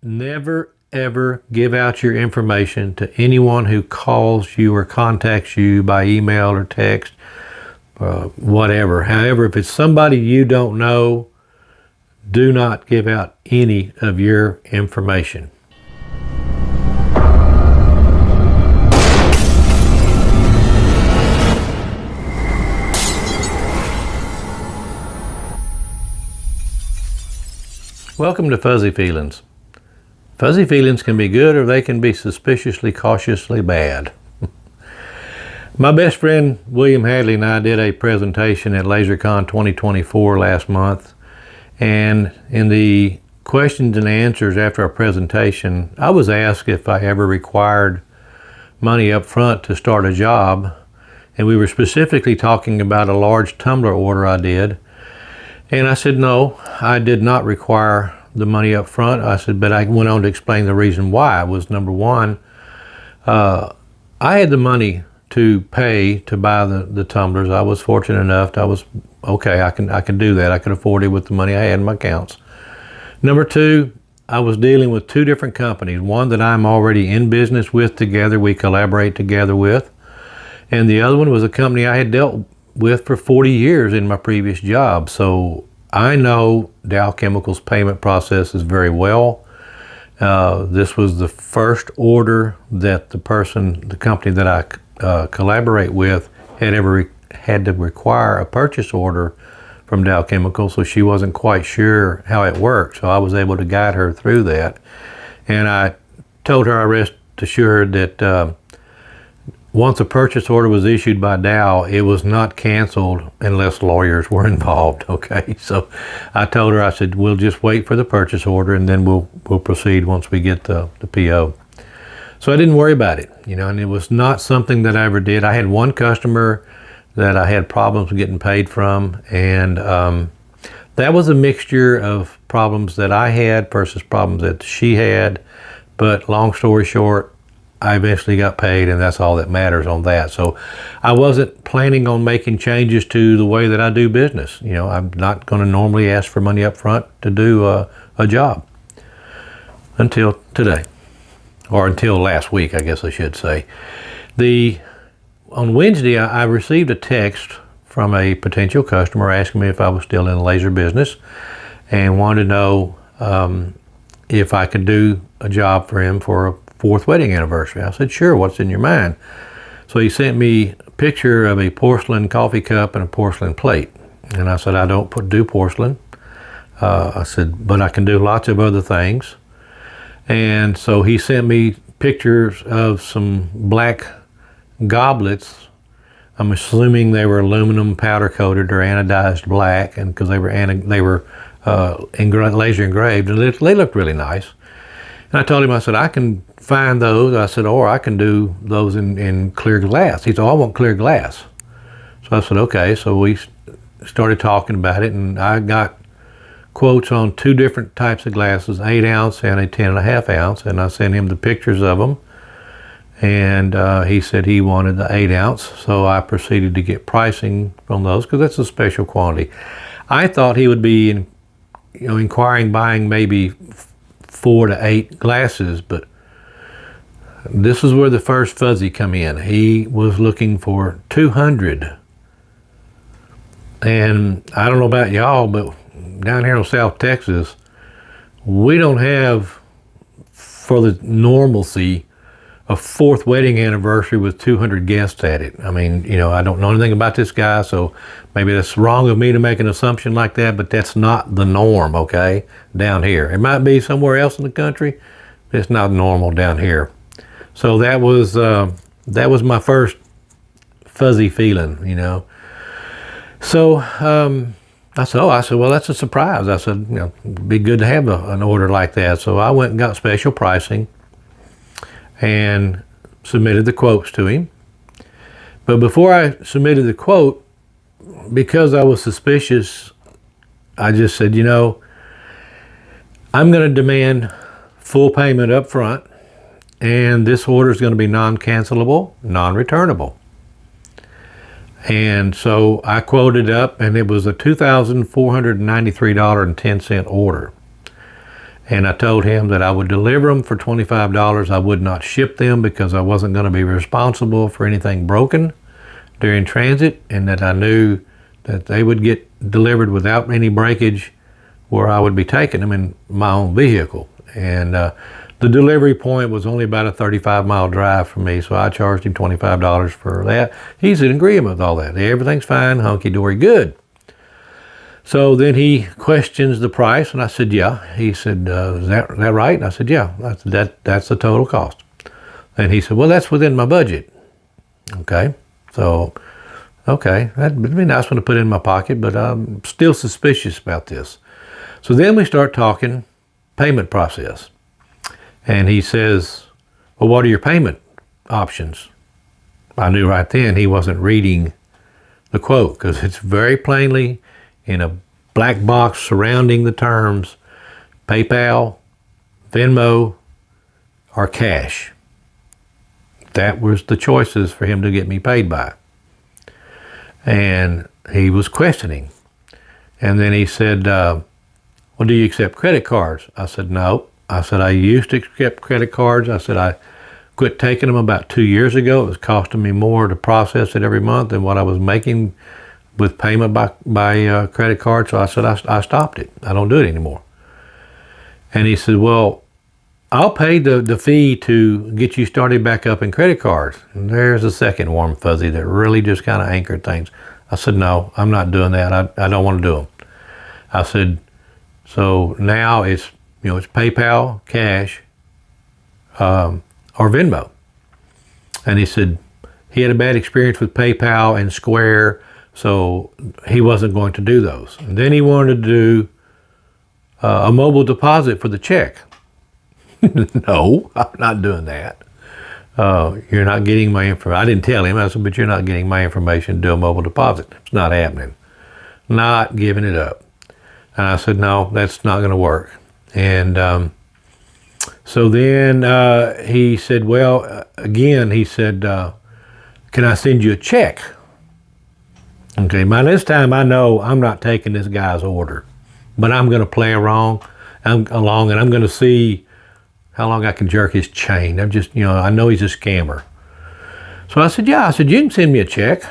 Never, ever give out your information to anyone who calls you or contacts you by email or text, whatever. However, if it's somebody you don't know, do not give out any of your information. Welcome to Fuzzy Feelings. Fuzzy feelings can be good or they can be suspiciously, cautiously bad. My best friend William Hadley and I did a presentation at LaserCon 2024 last month, and in the questions and answers after our presentation, I was asked if I ever required money up front to start a job, and we were specifically talking about a large tumbler order I did, and I said no, I did not require the money up front. I said, but I went on to explain the reason why. Was number one, I had the money to pay to buy the tumblers. I was fortunate enough. I was okay. I can do that. I could afford it with the money I had in my accounts. Number two, I was dealing with two different companies. One that I'm already in business with together. We collaborate together with, and the other one was a company I had dealt with for 40 years in my previous job. So I know Dow Chemical's payment processes very well. This was the first order that the company that I collaborate with had ever had to require a purchase order from Dow Chemical, so she wasn't quite sure how it worked. So I was able to guide her through that. And I told her I rest assured that once a purchase order was issued by Dow, it was not canceled unless lawyers were involved, okay? So I told her, I said, we'll just wait for the purchase order and then we'll proceed once we get the PO. So I didn't worry about it, and it was not something that I ever did. I had one customer that I had problems getting paid from, and that was a mixture of problems that I had versus problems that she had. But long story short, I eventually got paid, and that's all that matters on that. So I wasn't planning on making changes to the way that I do business. I'm not going to normally ask for money up front to do a job until today, or until last week, I guess I should say. On Wednesday, I received a text from a potential customer asking me if I was still in the laser business and wanted to know if I could do a job for him for a 4th wedding anniversary. I said, sure, what's in your mind? So he sent me a picture of a porcelain coffee cup and a porcelain plate. And I said, I don't do porcelain. I said, but I can do lots of other things. And so he sent me pictures of some black goblets. I'm assuming they were aluminum powder coated or anodized black, and because they were laser engraved, and they looked really nice. And I told him, I said, I can find those. I said, or I can do those in clear glass. He said, oh, I want clear glass. So I said, okay. So we started talking about it, and I got quotes on 2 different types of glasses, 8 ounce and a 10.5 ounce. And I sent him the pictures of them. And he said he wanted the 8 ounce. So I proceeded to get pricing from those because that's a special quantity. I thought he would be inquiring, buying maybe 4 to 8 glasses, but this is where the first fuzzy come in. He was looking for 200. And I don't know about y'all, but down here in South Texas, we don't have, for the normalcy, a 4th wedding anniversary with 200 guests at it. I mean, I don't know anything about this guy, so maybe that's wrong of me to make an assumption like that, but that's not the norm, okay, down here. It might be somewhere else in the country, but it's not normal down here. So that was my first fuzzy feeling, So I said, well, that's a surprise. I said, it'd be good to have an order like that. So I went and got special pricing and submitted the quotes to him. But before I submitted the quote, because I was suspicious, I just said, I'm going to demand full payment up front, and this order is going to be non-cancelable, non-returnable. And so I quoted up, and it was a $2,493.10 order. And I told him that I would deliver them for $25. I would not ship them because I wasn't going to be responsible for anything broken during transit, and that I knew that they would get delivered without any breakage where I would be taking them in my own vehicle. And the delivery point was only about a 35-mile drive from me, so I charged him $25 for that. He's in agreement with all that. Everything's fine, hunky-dory, good. So then he questions the price, and I said, yeah. He said, is that right? And I said, yeah, that's the total cost. And he said, well, that's within my budget. Okay, so, okay, that'd be a nice one to put in my pocket, but I'm still suspicious about this. So then we start talking payment process. And he says, well, what are your payment options? I knew right then he wasn't reading the quote, because it's very plainly in a black box surrounding the terms PayPal, Venmo, or cash. That was the choices for him to get me paid by. And he was questioning. And then he said, well, do you accept credit cards? I said, no. I said, I used to accept credit cards. I said, I quit taking them about 2 years ago. It was costing me more to process it every month than what I was making with payment by credit card. So I said, I stopped it. I don't do it anymore. And he said, well, I'll pay the fee to get you started back up in credit cards. And there's a second warm fuzzy that really just kind of anchored things. I said, no, I'm not doing that. I don't want to do them. I said, so now it's PayPal, cash, or Venmo. And he said he had a bad experience with PayPal and Square, so he wasn't going to do those. And then he wanted to do a mobile deposit for the check. No, I'm not doing that. You're not getting my information. I didn't tell him. I said, but you're not getting my information to do a mobile deposit. It's not happening. Not giving it up. And I said, no, that's not going to work. And so then he said, well, again, he said, can I send you a check? Okay, by this time I know I'm not taking this guy's order, but I'm going to play along and I'm going to see how long I can jerk his chain. I'm just, I know he's a scammer. So I said, yeah. I said, you can send me a check.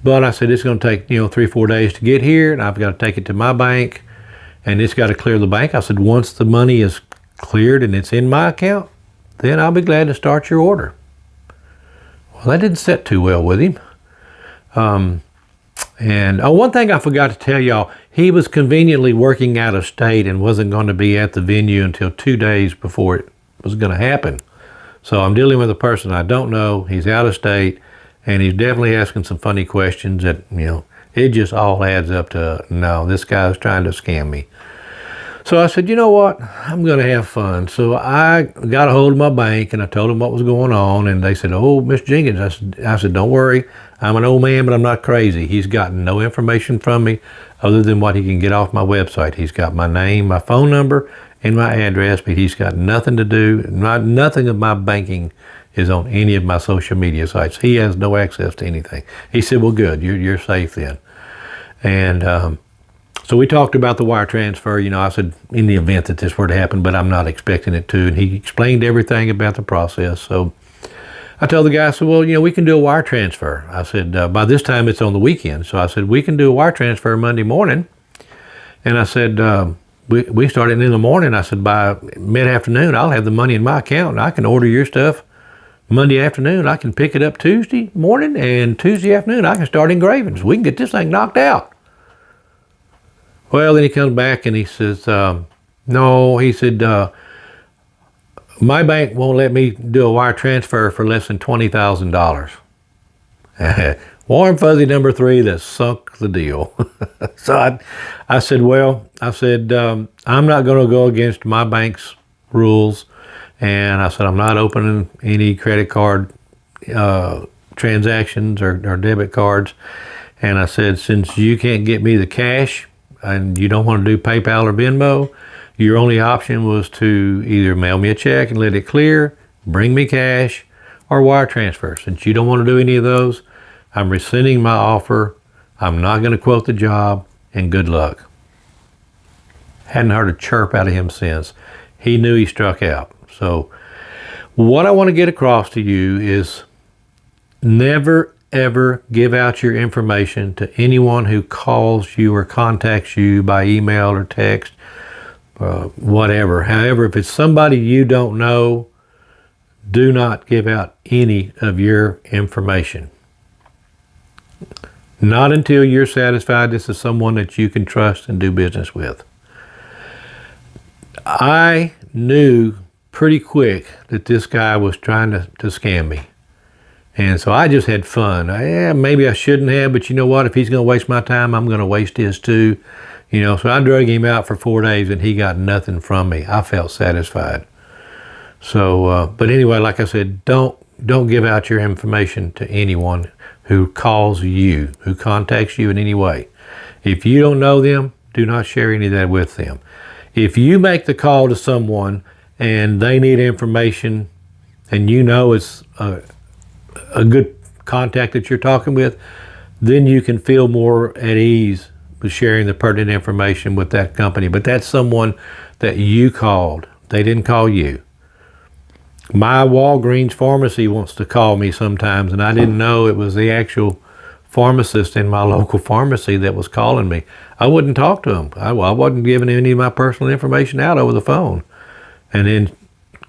But I said, it's going to take, 3-4 days to get here, and I've got to take it to my bank, and it's got to clear the bank. I said, once the money is cleared and it's in my account, then I'll be glad to start your order. Well, that didn't sit too well with him. And one thing I forgot to tell y'all, he was conveniently working out of state and wasn't going to be at the venue until 2 days before it was going to happen. So I'm dealing with a person I don't know. He's out of state, and he's definitely asking some funny questions that, it just all adds up to, no, this guy's trying to scam me. So I said, you know what? I'm going to have fun. So I got a hold of my bank, and I told them what was going on, and they said, oh, Miss Jenkins. I said, don't worry. I'm an old man, but I'm not crazy. He's gotten no information from me other than what he can get off my website. He's got my name, my phone number, and my address, but he's got nothing to do. Nothing of my banking is on any of my social media sites. He has no access to anything. He said, well, good. You're safe then. And so we talked about the wire transfer. I said, in the event that this were to happen, but I'm not expecting it to. And he explained everything about the process. So I told the guy, I said, well, we can do a wire transfer. I said, by this time it's on the weekend. So I said, we can do a wire transfer Monday morning. And I said, we started in the morning. I said, by mid-afternoon, I'll have the money in my account, and I can order your stuff Monday afternoon. I can pick it up Tuesday morning, and Tuesday afternoon, I can start engraving. So we can get this thing knocked out. Well, then he comes back and he says, no, he said, my bank won't let me do a wire transfer for less than $20,000. Warm fuzzy number 3 that sunk the deal. So I said, I'm not going to go against my bank's rules. And I said, I'm not opening any credit card transactions or debit cards. And I said, since you can't get me the cash and you don't want to do PayPal or Venmo, your only option was to either mail me a check and let it clear, bring me cash, or wire transfer. Since you don't want to do any of those, I'm rescinding my offer. I'm not going to quote the job, and good luck. Hadn't heard a chirp out of him since. He knew he struck out. So what I want to get across to you is never, ever give out your information to anyone who calls you or contacts you by email or text, whatever. However, if it's somebody you don't know, do not give out any of your information. Not until you're satisfied this is someone that you can trust and do business with. I knew pretty quick that this guy was trying to scam me. And so I just had fun. Yeah, maybe I shouldn't have, but you know what? If he's going to waste my time, I'm going to waste his too. You know, so I drug him out for 4 days and he got nothing from me. I felt satisfied. So, but anyway, like I said, don't give out your information to anyone who calls you, who contacts you in any way. If you don't know them, do not share any of that with them. If you make the call to someone and they need information and you know it's a good contact that you're talking with, then you can feel more at ease with sharing the pertinent information with that company. But that's someone that you called. They didn't call you. My Walgreens pharmacy wants to call me sometimes, and I didn't know it was the actual pharmacist in my local pharmacy that was calling me. I wouldn't talk to him. I wasn't giving any of my personal information out over the phone. And then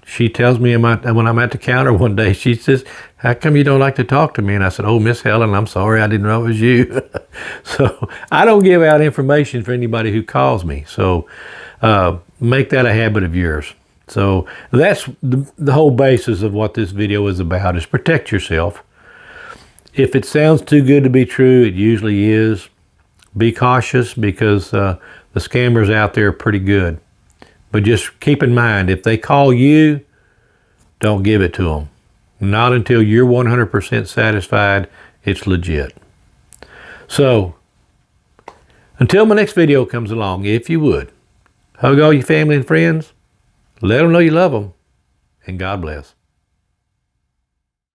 she tells me when I'm at the counter one day, she says, "How come you don't like to talk to me?" And I said, "Oh, Miss Helen, I'm sorry. I didn't know it was you." So I don't give out information for anybody who calls me. So make that a habit of yours. So that's the whole basis of what this video is about, is protect yourself. If it sounds too good to be true, it usually is. Be cautious because the scammers out there are pretty good. But just keep in mind, if they call you, don't give it to them. Not until you're 100% satisfied it's legit. So, until my next video comes along, if you would, hug all your family and friends, let them know you love them, and God bless.